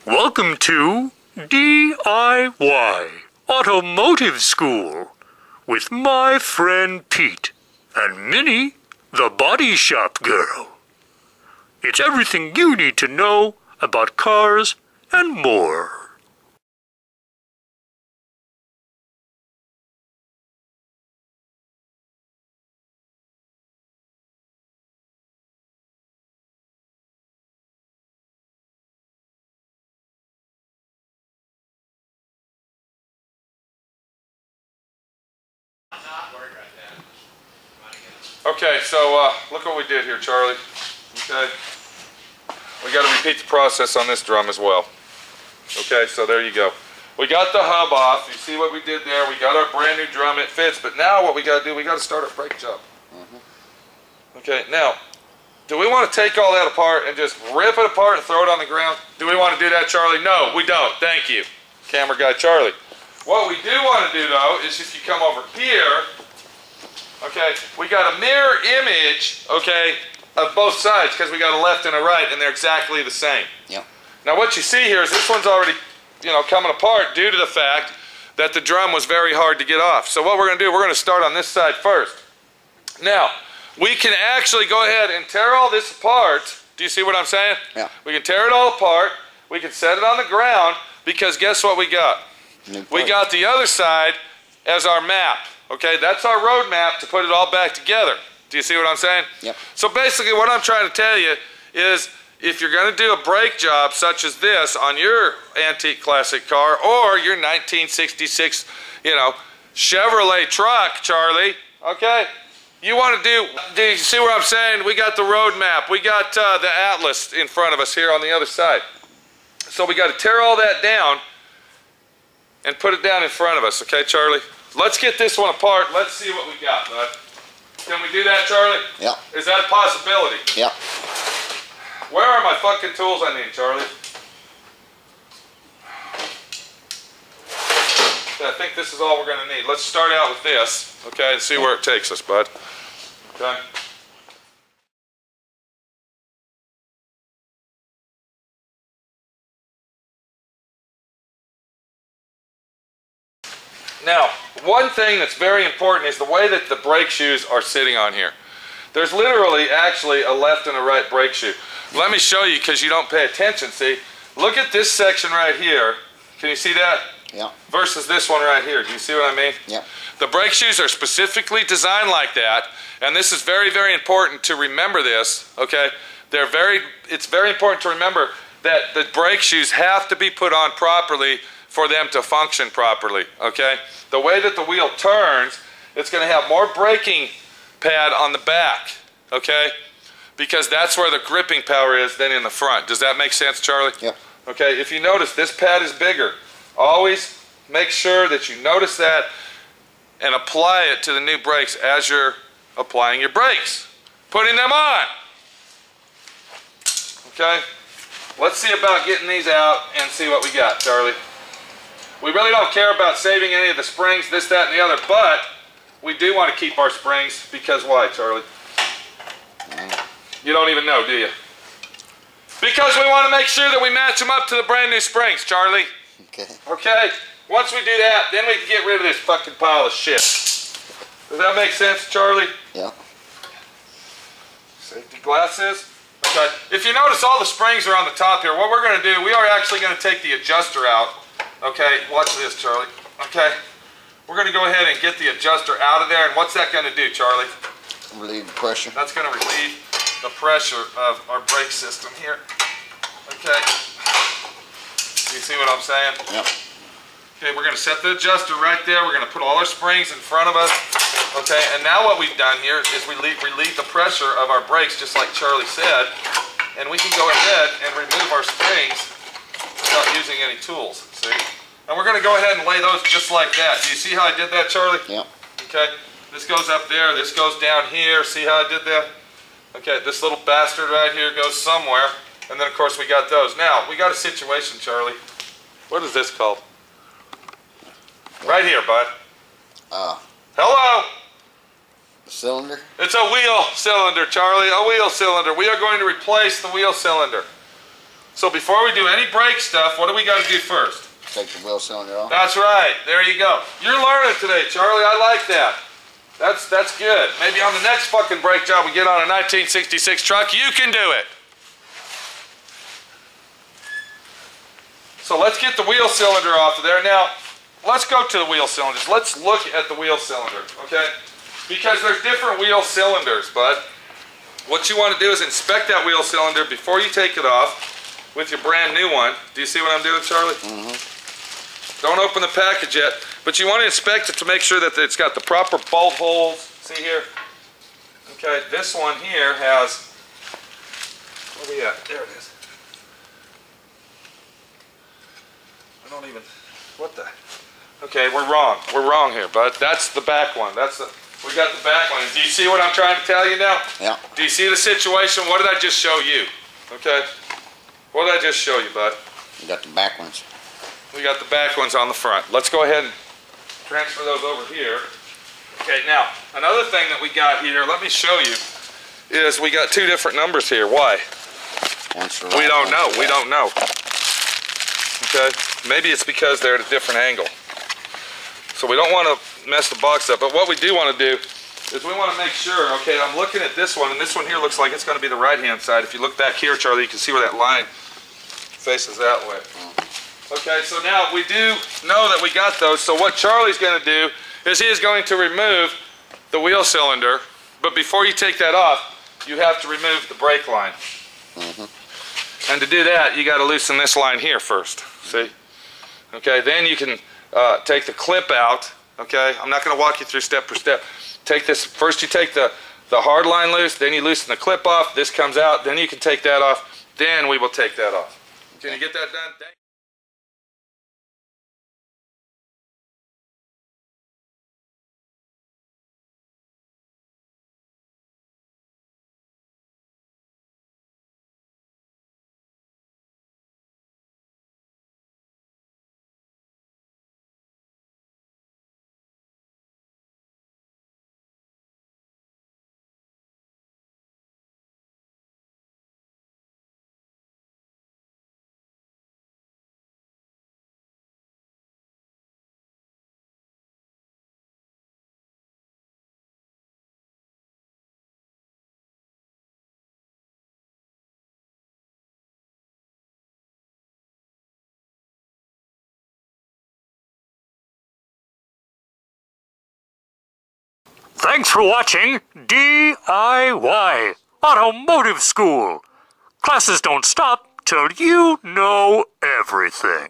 Welcome to D.I.Y. Automotive School with my friend Pete and Minnie, the body shop girl. It's everything you need to know about cars and more. Okay, so look what we did here, Charlie. Okay, we got to repeat the process on this drum as well. Okay, so there you go. We got the hub off. You see what we did there? We got our brand new drum. It fits. But now what we got to do? We got to start our brake job. Okay, now, do we want to take all that apart and just rip it apart and throw it on the ground? Do we want to do that, Charlie? No, we don't. Thank you, camera guy Charlie. What we do want to do though is if you come over here. Okay, we got a mirror image, okay, of both sides because we got a left and a right and they're exactly the same. Yep. Now what you see here is this one's already, coming apart due to the fact that the drum was very hard to get off. So what we're going to do, we're going to start on this side first. Now, we can actually go ahead and tear all this apart. Do you see what I'm saying? Yeah. We can tear it all apart. We can set it on the ground because guess what we got? We got the other side as our map. Okay, that's our road map to put it all back together. Do you see what I'm saying? Yep. So basically what I'm trying to tell you is if you're going to do a brake job such as this on your antique classic car or your 1966, Chevrolet truck, Charlie, okay, you want to do you see what I'm saying? We got the road map. We got the atlas in front of us here on the other side. So we got to tear all that down and put it down in front of us, okay, Charlie? Let's get this one apart. Let's see what we got, bud. Can we do that, Charlie? Yeah. Is that a possibility? Yeah. Where are my fucking tools I need, Charlie? I think this is all we're going to need. Let's start out with this, okay, and see where it takes us, bud. Okay. Now, one thing that's very important is the way that the brake shoes are sitting on here. There's literally actually a left and a right brake shoe. Let me show you because you don't pay attention, see? Look at this section right here. Can you see that? Yeah. Versus this one right here. Do you see what I mean? Yeah. The brake shoes are specifically designed like that, and this is very, very important to remember this, okay? It's very important to remember that the brake shoes have to be put on properly for them to function properly, okay? The way that the wheel turns, it's going to have more braking pad on the back, okay? Because that's where the gripping power is than in the front. Does that make sense, Charlie? Yep. Okay, if you notice, this pad is bigger. Always make sure that you notice that and apply it to the new brakes as you're applying your brakes. Putting them on. Okay? Let's see about getting these out and see what we got, Charlie. We really don't care about saving any of the springs, this, that, and the other, but we do want to keep our springs because why, Charlie? You don't even know, do you? Because we want to make sure that we match them up to the brand new springs, Charlie. Okay. Okay? Once we do that, then we can get rid of this fucking pile of shit. Does that make sense, Charlie? Yeah. Safety glasses. Okay. If you notice, all the springs are on the top here. What we're going to do, we are actually going to take the adjuster out. Okay, watch this, Charlie. Okay, we're going to go ahead and get the adjuster out of there, and what's that going to do, Charlie? Relieve the pressure. That's going to relieve the pressure of our brake system here. Okay, you see what I'm saying? Yep. Okay, we're going to set the adjuster right there. We're going to put all our springs in front of us. Okay, and now what we've done here is we relieve the pressure of our brakes, just like Charlie said, and we can go ahead and remove our springs without using any tools, see? And we're going to go ahead and lay those just like that. Do you see how I did that, Charlie? Yep. Okay, this goes up there, this goes down here. See how I did that? Okay, this little bastard right here goes somewhere. And then, of course, we got those. Now, we got a situation, Charlie. What is this called? Right here, bud. Hello? Cylinder? It's a wheel cylinder, Charlie. A wheel cylinder. We are going to replace the wheel cylinder. So before we do any brake stuff, what do we got to do first? Take the wheel cylinder off. That's right. There you go. You're learning today, Charlie. I like that. That's good. Maybe on the next fucking brake job we get on a 1966 truck, you can do it. So let's get the wheel cylinder off of there. Now, let's go to the wheel cylinders. Let's look at the wheel cylinder, okay? Because there's different wheel cylinders, bud. What you want to do is inspect that wheel cylinder before you take it off with your brand new one. Do you see what I'm doing, Charlie? Mm-hmm. Don't open the package yet, but you want to inspect it to make sure that it's got the proper bolt holes. See here? Okay, this one here has, where are we at? There it is. I don't even, what the? Okay, we're wrong. We're wrong here, bud. That's the back one. We got the back one. Do you see what I'm trying to tell you now? Yeah. Do you see the situation? What did I just show you? Okay. What did I just show you, bud? You got the back ones. We got the back ones on the front. Let's go ahead and transfer those over here. Okay, now, another thing that we got here, let me show you, is we got two different numbers here. Why? We don't know. We don't know. Okay? Maybe it's because they're at a different angle. So we don't want to mess the box up. But what we do want to do is we want to make sure, okay, I'm looking at this one, and this one here looks like it's going to be the right-hand side. If you look back here, Charlie, you can see where that line faces that way. Okay, so now we do know that we got those. So what Charlie's going to do is he is going to remove the wheel cylinder. But before you take that off, you have to remove the brake line. Mm-hmm. And to do that, you got to loosen this line here first. See? Okay, then you can take the clip out. Okay, I'm not going to walk you through step per step. Take this, first you take the hard line loose, then you loosen the clip off, this comes out, then you can take that off, then we will take that off. Can you get that done? Thanks for watching D.I.Y. Automotive School. Classes don't stop till you know everything.